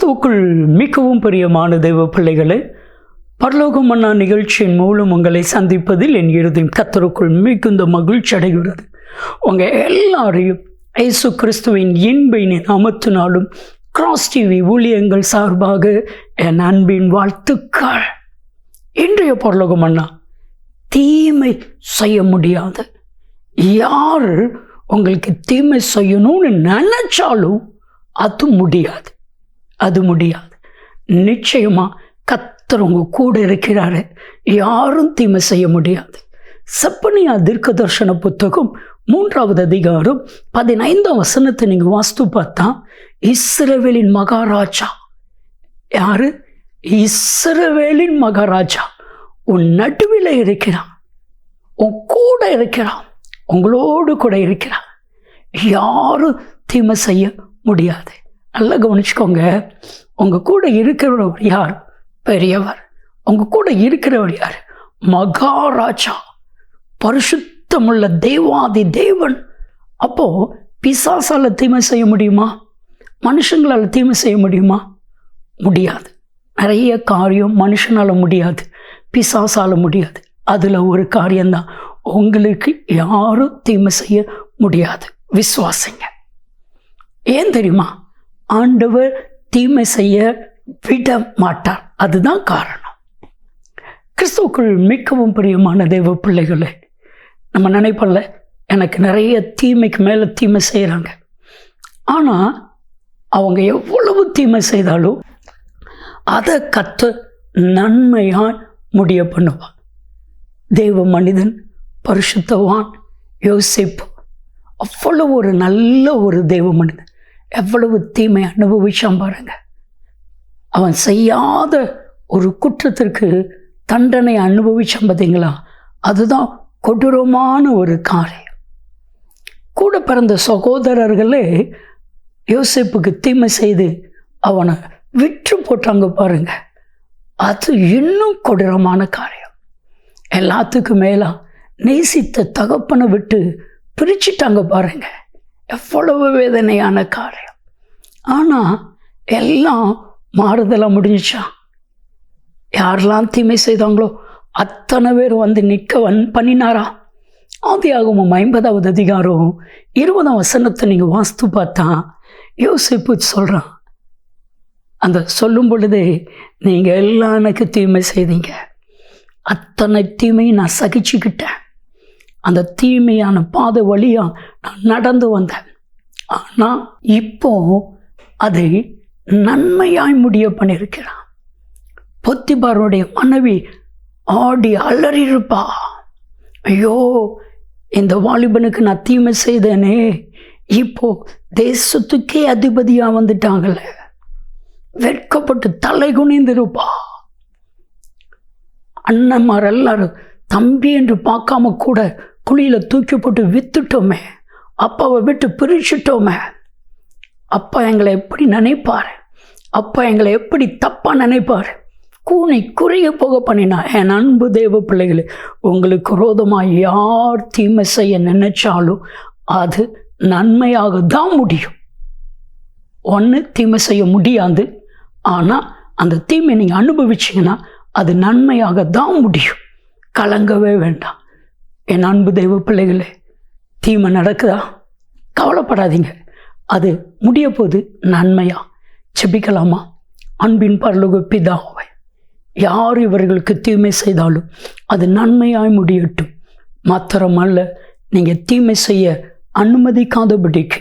கிறிஸ்துவுக்குள் மிகவும் பிரியமான தெய்வ பிள்ளைகளே, பரலோக மன்னா நிகழ்ச்சியின் மூலம் உங்களை சந்திப்பதில் என் இருதயம் கர்த்தருக்குள் மிகுந்த மகிழ்ச்சி அடைகிறது. உங்கள் எல்லாரையும் இயேசு கிறிஸ்துவின் இன்பையின் நாமத்தினாலும் கிராஸ் டிவி ஊழியங்கள் சார்பாக என் அன்பின் வாழ்த்துக்கள். இன்றைய பரலோக மன்னா, தீமை செய்ய முடியாது. யார் உங்களுக்கு தீமை செய்யணும்னு நினைச்சாலும் அது முடியாது. நிச்சயமா கர்த்தர் உங்க கூட இருக்கிறாரு, யாரும் தீமை செய்ய முடியாது. செப்பனியா தீர்க்க தரிசன புத்தகம் 3வது அதிகாரம் 15ஆம் வசனத்தை நீங்க வாஸ்து பார்த்தா, இஸ்ரவேலின் மகாராஜா யாரு? இஸ்ரவேலின் மகாராஜா உன் நடுவில் இருக்கிறான், உன் கூட இருக்கிறான், உங்களோடு கூட இருக்கிறான். யாரும் தீமை செய்ய முடியாது. நல்லா கவனிச்சுக்கோங்க. உங்க கூட இருக்கிறவர் யார்? பெரியவர். உங்க கூட இருக்கிறவர் யார்? மகாராஜா, பரிசுத்தமுள்ள தேவாதி தேவன். அப்போ பிசாசால தீமை செய்ய முடியுமா? மனுஷங்களால் தீமை செய்ய முடியுமா? முடியாது. நிறைய காரியம் மனுஷனால முடியாது, பிசாசால முடியாது. அதுல ஒரு காரியம்தான், உங்களுக்கு யாரும் தீமை செய்ய முடியாது. விசுவாசிங்க. ஏன் தெரியுமா? ஆண்டவர் தீமை செய்ய விட மாட்டார். அதுதான் காரணம். கிறிஸ்துவுக்குள் மிகவும் பிரியமான தெய்வ பிள்ளைகளே, நம்ம நினைப்பல எனக்கு நிறைய தீமைக்கு மேலே தீமை செய்கிறாங்க. ஆனால் அவங்க எவ்வளவு தீமை செய்தாலும் அதை கர்த்தர் நன்மையாய் முடிய பண்ணுவான். தெய்வ மனிதன் பரிசுத்தவான் யோசேப்பு அவ்வளவு ஒரு நல்ல ஒரு தெய்வ மனிதன். எவ்வளவு தீமை அனுபவிச்சான் பாருங்க. அவன் செய்யாத ஒரு குற்றத்திற்கு தண்டனை அனுபவிச்சான் பார்த்தீங்களா? அதுதான் கொடூரமான ஒரு காரியம். கூட பிறந்த சகோதரர்களே யோசேப்புக்கு தீமை செய்து அவனை விற்று போட்டாங்க பாருங்க. அது இன்னும் கொடூரமான காரியம். எல்லாத்துக்கும் மேலா நேசித்த தகப்பனை விட்டு பிரிச்சுட்டாங்க பாருங்க. எவ்வளவு வேதனையான காரியம். ஆனால் எல்லாம் மாறுதலாக முடிஞ்சிச்சா? யாரெல்லாம் தீமை செய்தாங்களோ அத்தனை பேர் வந்து நிற்க பண்ணினாரா? ஆதியாகமம் 50வது அதிகாரம் 20ஆம் வசனத்தை நீங்கள் வாஸ்து பார்த்தா யோசிப்பு சொல்கிறான். அந்த சொல்லும் பொழுதே, நீங்கள் எல்லாம் எனக்கு தீமை செய்தீங்க, அத்தனை தீமையும் நான் சகிச்சுக்கிட்டேன், அந்த தீமையான பாதை வழியாக நான் நடந்து வந்தேன். ஆனால் இப்போ அதை நன்மையாய் முடிய பண்ணியிருக்கிறான். பொத்திபாருடைய மனைவி ஆடி அலறிருப்பா. ஐயோ, இந்த வாலிபனுக்கு நான் தீமை செய்தேனே, இப்போ தேசத்துக்கே அதிபதியாக வந்துட்டாங்கள, வெட்கப்பட்டு தலை குனிந்திருப்பா. அண்ணன்மார் எல்லாரும் தம்பி என்று பார்க்காம கூட குழியில் தூக்கி போட்டு வித்துட்டோமே, அப்பாவை விட்டு பிரிச்சுட்டோமே, அப்பா எங்களை எப்படி நினைப்பார், அப்பா எங்களை எப்படி தப்பாக நினைப்பார், கூனி குறைய போக பண்ணினா. என் அன்பு தேவ பிள்ளைகளே, உங்களுக்கு விரோதமாக யார் தீமை செய்ய நினைச்சாலும் அது நன்மையாக தான் முடியும். ஒன்று தீமை செய்ய முடியாது, ஆனால் அந்த தீமை நீங்கள் அனுபவிச்சிங்கன்னா அது நன்மையாக தான் முடியும். கலங்கவே வேண்டாம். என் அன்பு தெய்வ பிள்ளைகளே, தீமை நடக்குதா? கவலைப்படாதீங்க, அது முடிய போது நன்மையா. செபிக்கலாமா? அன்பின் பரலோக பிதாவே, யார் இவர்களுக்கு தீமை செய்தாலும் அது நன்மையாய் முடியட்டும். மாத்திரமல்ல, நீங்கள் தீமை செய்ய அனுமதிக்காதபடிக்கு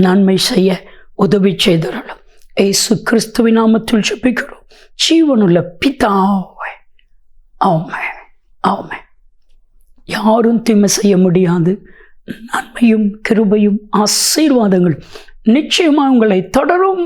நன்மை செய்ய உதவி செய்தரலாம். இயேசு கிறிஸ்துவின் நாமத்தில் செபிக்கிறோம், ஜீவனுள்ள பிதாவே. ஆமென், ஆமென். யாரும் தீமை செய்ய முடியாது. நன்மையும் கிருபையும் ஆசீர்வாதங்களும் நிச்சயமாக உங்களை தொடரும்.